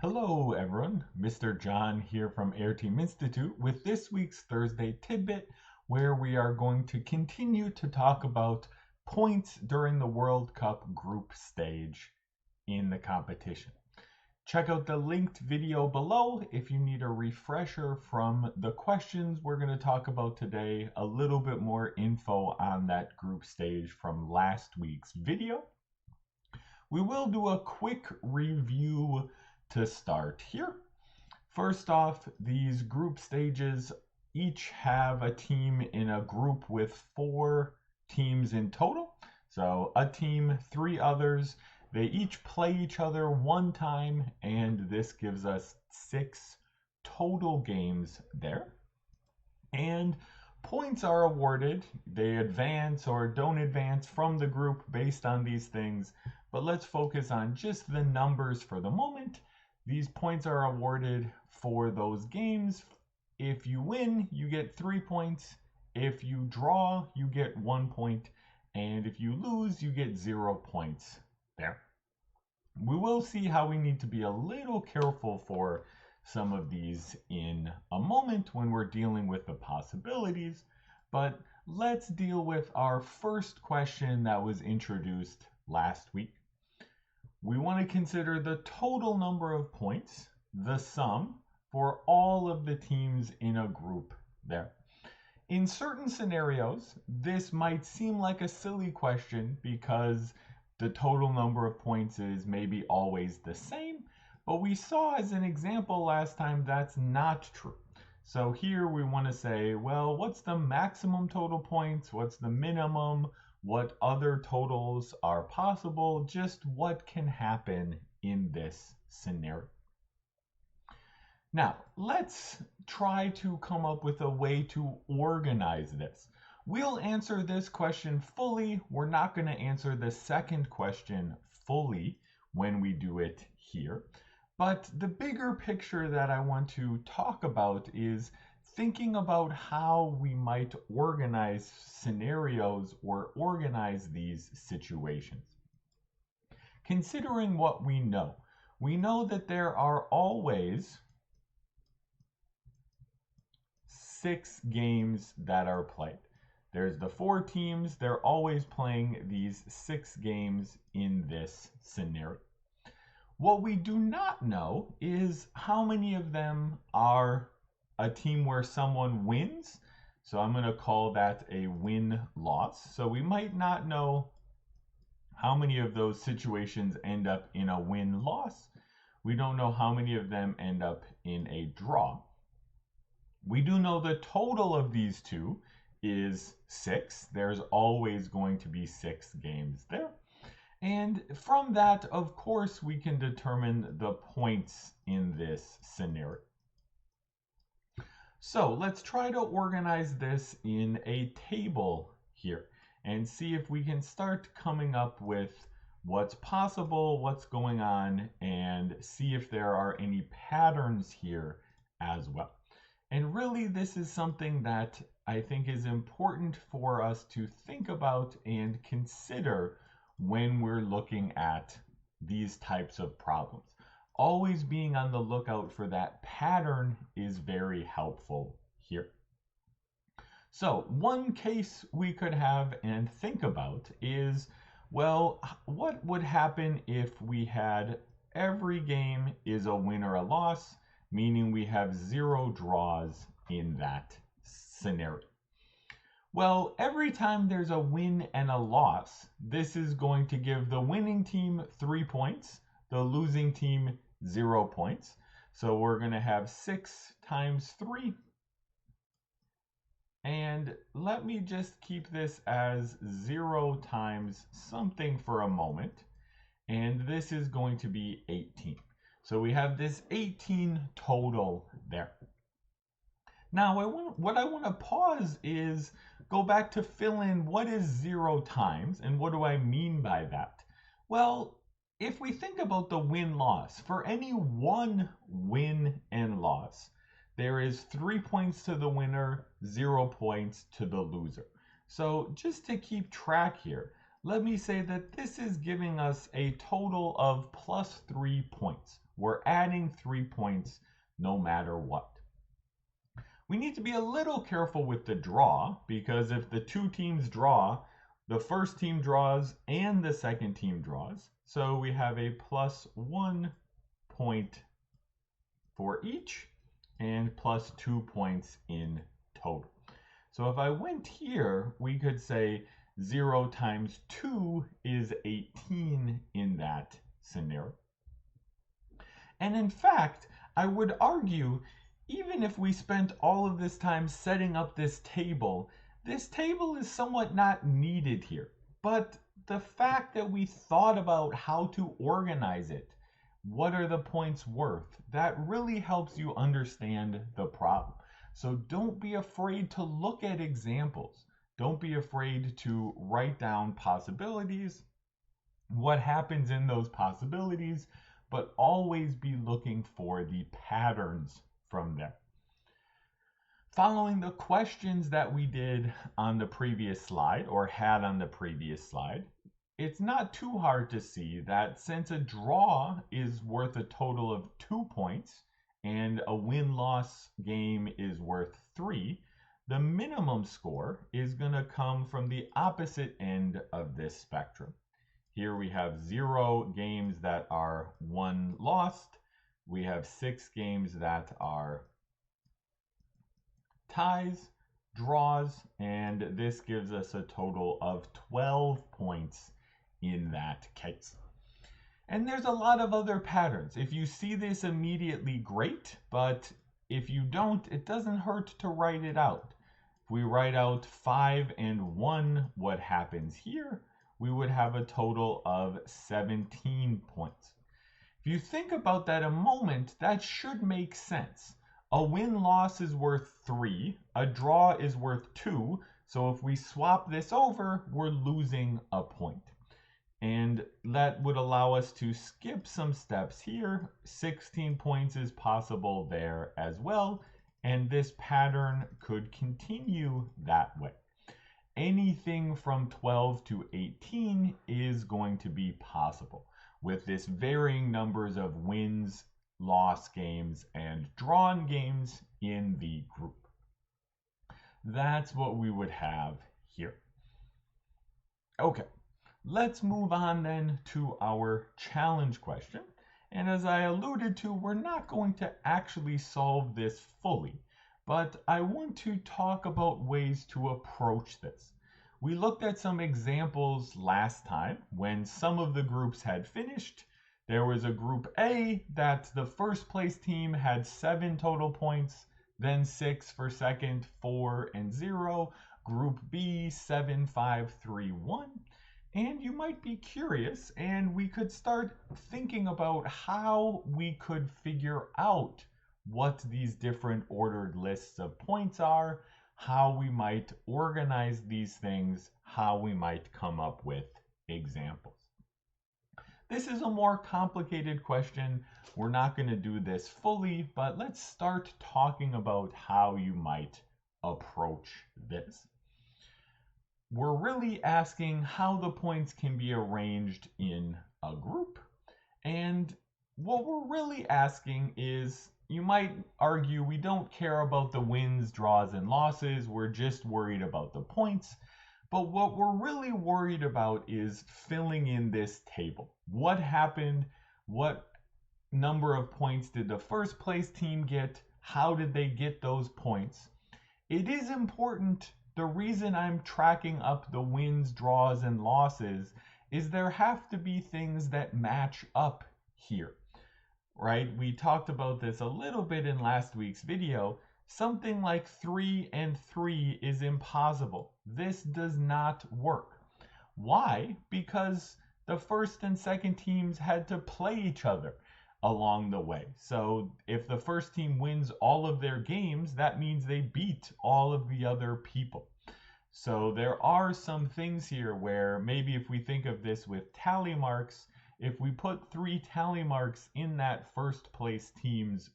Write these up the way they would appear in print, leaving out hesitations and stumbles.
Hello everyone, Mr. John here from Areteem Institute with this week's Thursday Tidbit, where we are going to continue to talk about points during the World Cup group stage in the competition. Check out the linked video below if you need a refresher from the questions we're going to talk about today, a little bit more info on that group stage from last week's video. We will do a quick review to start here. First off, these group stages each have a team in a group with 4 teams in total. So a team, 3 others. They each play each other 1 time, and this gives us 6 total games there. And points are awarded. They advance or don't advance from the group based on these things. But let's focus on just the numbers for the moment. These points are awarded for those games. If you win, you get 3 points. If you draw, you get 1 point. And if you lose, you get 0 points there. We will see how we need to be a little careful for some of these in a moment when we're dealing with the possibilities. But let's deal with our first question that was introduced last week. We want to consider the total number of points, the sum, for all of the teams in a group there. In certain scenarios, this might seem like a silly question because the total number of points is maybe always the same, but we saw as an example last time that's not true. So here we want to say, well, what's the maximum total points? What's the minimum? What other totals are possible? Just what can happen in this scenario. Now, let's try to come up with a way to organize this. We'll answer this question fully. We're not going to answer the second question fully when we do it here. But the bigger picture that I want to talk about is thinking about how we might organize scenarios or organize these situations. Considering what we know that there are always 6 games that are played. There's the 4 teams, they're always playing these 6 games in this scenario. What we do not know is how many of them are a team where someone wins. So I'm going to call that a win-loss. So we might not know how many of those situations end up in a win-loss. We don't know how many of them end up in a draw. We do know the total of these two is 6. There's always going to be 6 games there. And from that, of course, we can determine the points in this scenario. So let's try to organize this in a table here and see if we can start coming up with what's possible, what's going on, and see if there are any patterns here as well. And really, this is something that I think is important for us to think about and consider when we're looking at these types of problems. Always being on the lookout for that pattern is very helpful here. So one case we could have and think about is, well, what would happen if we had every game is a win or a loss, meaning we have 0 draws in that scenario? Well, every time there's a win and a loss, this is going to give the winning team 3 points, the losing team 0 points. So we're going to have 6 times 3. And let me just keep this as 0 times something for a moment. And this is going to be 18. So we have this 18 total there. Now, what I want to pause is go back to fill in what is 0 times and what do I mean by that? Well, if we think about the win-loss, for any one win and loss, there is 3 points to the winner, 0 points to the loser. So just to keep track here, let me say that this is giving us a total of +3 points. We're adding 3 points no matter what. We need to be a little careful with the draw, because if the two teams draw, the first team draws and the second team draws. So we have a +1 point for each and +2 points in total. So if I went here, we could say 0 times 2 is 18 in that scenario. And in fact, I would argue, even if we spent all of this time setting up this table is somewhat not needed here. But the fact that we thought about how to organize it, what are the points worth, that really helps you understand the problem. So don't be afraid to look at examples. Don't be afraid to write down possibilities, what happens in those possibilities, but always be looking for the patterns from there. Following the questions that we did on the previous slide, or had on the previous slide, it's not too hard to see that since a draw is worth a total of 2 points and a win-loss game is worth 3, the minimum score is going to come from the opposite end of this spectrum. Here we have 0 games that are 1 lost. We have 6 games that are ties, draws, and this gives us a total of 12 points in that case. And there's a lot of other patterns. If you see this immediately, great, but if you don't, it doesn't hurt to write it out. If we write out 5 and 1, what happens here? We would have a total of 17 points. If you think about that a moment, that should make sense. A win-loss is worth 3, a draw is worth 2, so if we swap this over, we're losing a point. And that would allow us to skip some steps here. 16 points is possible there as well, and this pattern could continue that way. Anything from 12 to 18 is going to be possible, with this varying numbers of wins, loss games, and drawn games in the group. That's what we would have here. Okay, let's move on then to our challenge question. And as I alluded to, we're not going to actually solve this fully, but I want to talk about ways to approach this. We looked at some examples last time when some of the groups had finished. There was a group A that the first place team had 7 total points, then 6 for second, 4 and 0. Group B, 7, 5, 3, 1. And you might be curious, and we could start thinking about how we could figure out what these different ordered lists of points are, how we might organize these things, how we might come up with examples. This is a more complicated question. We're not going to do this fully, but let's start talking about how you might approach this. We're really asking how the points can be arranged in a group. And what we're really asking is, you might argue we don't care about the wins, draws, and losses. We're just worried about the points. But what we're really worried about is filling in this table. What happened? What number of points did the first place team get? How did they get those points? It is important. The reason I'm tracking up the wins, draws, and losses is there have to be things that match up here, right? We talked about this a little bit in last week's video. Something like 3 and 3 is impossible. This does not work. Why? Because the first and second teams had to play each other along the way. So if the first team wins all of their games, that means they beat all of the other people. So there are some things here where maybe if we think of this with tally marks, if we put 3 tally marks in that first place team's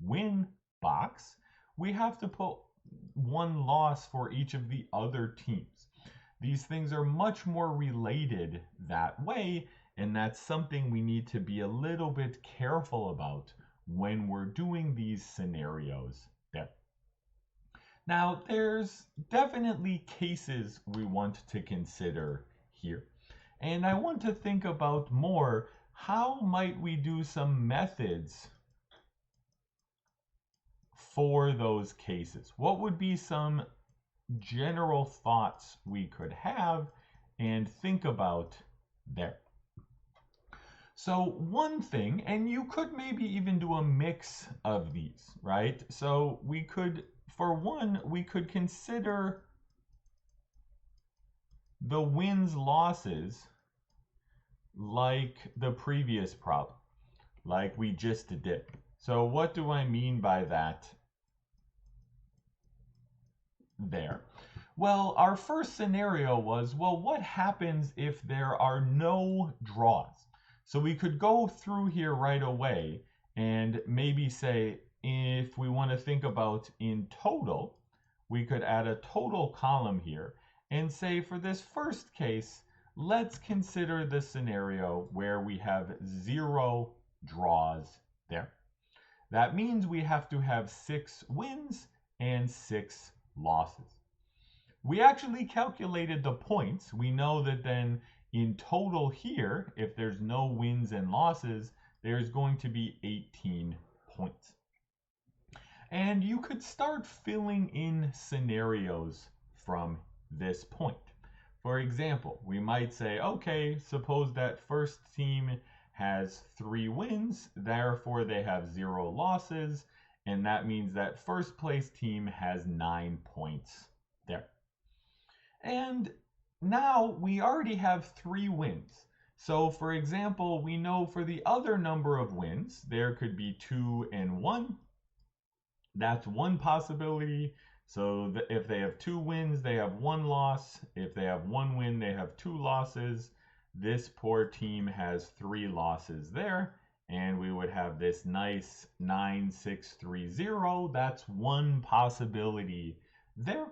win box, we have to put 1 loss for each of the other teams. These things are much more related that way, And that's something we need to be a little bit careful about when we're doing these scenarios there. Now, there's definitely cases we want to consider here. And I want to think about more, how might we do some methods for those cases? What would be some general thoughts we could have and think about there? So one thing, and you could maybe even do a mix of these, right? So we could, for one, we could consider the wins losses like the previous problem, like we just did. So what do I mean by that there? Well, our first scenario was, well, what happens if there are no draws? So we could go through here right away and maybe say, if we want to think about in total, we could add a total column here and say, for this first case, let's consider the scenario where we have 0 draws there. That means we have to have 6 wins and 6 losses. We actually calculated the points. We know that then in total here, if there's no wins and losses, there's going to be 18 points. And you could start filling in scenarios from this point. For example, we might say, okay, suppose that first team has 3 wins, therefore they have 0 losses, and that means that first place team has 9 points there. And now we already have 3 wins. So for example, we know for the other number of wins, there could be 2 and 1. That's one possibility. So if they have 2 wins, they have 1 loss. If they have 1 win, they have 2 losses. This poor team has 3 losses there. And we would have this nice 9, 6, 3, 0. That's one possibility there.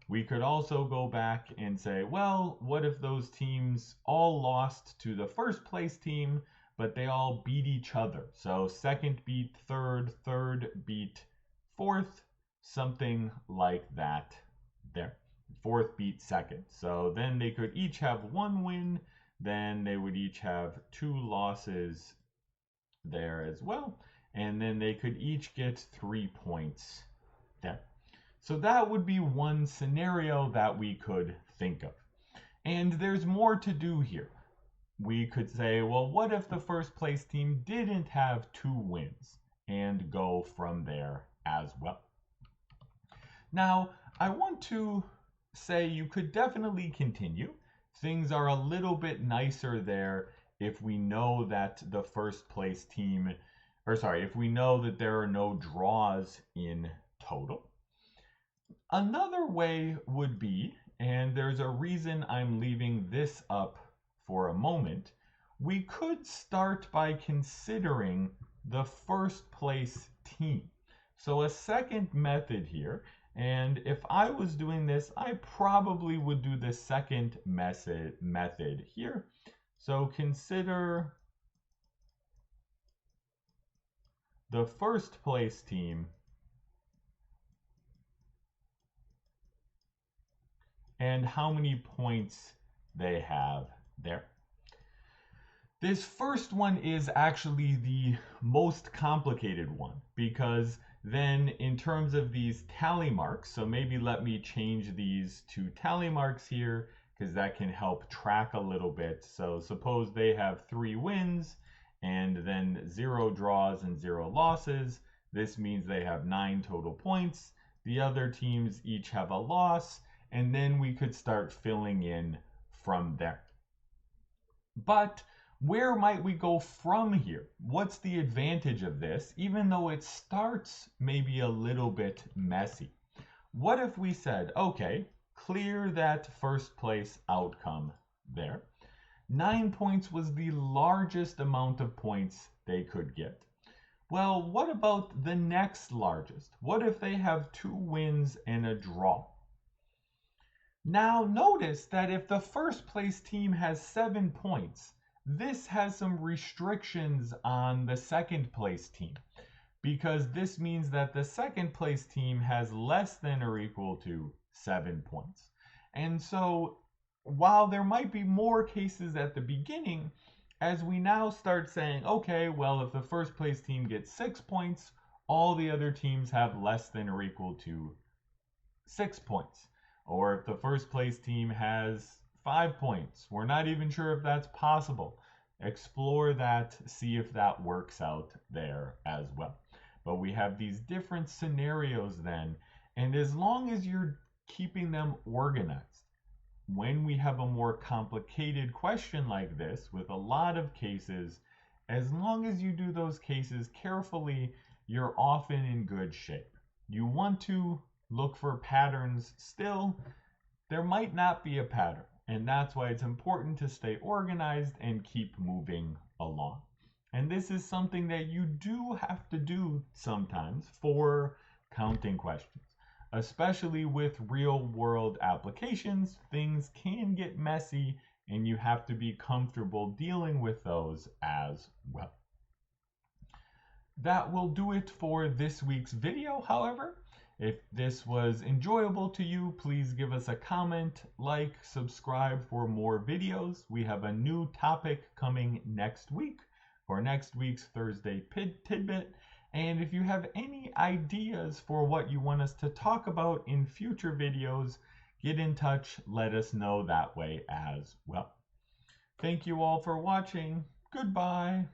We could also go back and say, well, what if those teams all lost to the first place team, but they all beat each other? So second beat third, third beat fourth, something like that there. Fourth beat second. So then they could each have 1 win, then they would each have 2 losses there as well, and then they could each get 3 points there. So that would be one scenario that we could think of. And there's more to do here. We could say, well, what if the first place team didn't have 2 wins, and go from there as well. Now, I want to say you could definitely continue. Things are a little bit nicer there if we know that the first place team, if we know that there are no draws in total. Another way would be, and there's a reason I'm leaving this up for a moment, we could start by considering the first place team. So a second method here, and if I was doing this, I probably would do the second method here. So consider the first place team and how many points they have there. This first one is actually the most complicated one, because then in terms of these tally marks, so maybe let me change these to tally marks here, because that can help track a little bit. So suppose they have 3 wins and then 0 draws and 0 losses. This means they have 9 total points. The other teams each have a loss, and then we could start filling in from there. But where might we go from here? What's the advantage of this, even though it starts maybe a little bit messy? What if we said, okay, clear that first place outcome there. 9 points was the largest amount of points they could get. Well, what about the next largest? What if they have 2 wins and a draw? Now notice that if the first place team has 7 points, This has some restrictions on the second place team, because this means that the second place team has less than or equal to 7 points. And so while there might be more cases at the beginning, as we now start saying, okay, well, if the first place team gets 6 points, all the other teams have less than or equal to 6 points. Or if the first place team has 5 points, we're not even sure if that's possible. Explore that, see if that works out there as well. But we have these different scenarios then, and as long as you're keeping them organized, when we have a more complicated question like this with a lot of cases, as long as you do those cases carefully, you're often in good shape. You want to look for patterns still. There might not be a pattern, and that's why it's important to stay organized and keep moving along. And this is something that you do have to do sometimes for counting questions. Especially with real world applications, things can get messy and you have to be comfortable dealing with those as well. That will do it for this week's video, however. If this was enjoyable to you, please give us a comment, like, subscribe for more videos. We have a new topic coming next week for next week's Thursday Tidbit. And if you have any ideas for what you want us to talk about in future videos, get in touch, let us know that way as well. Thank you all for watching. Goodbye.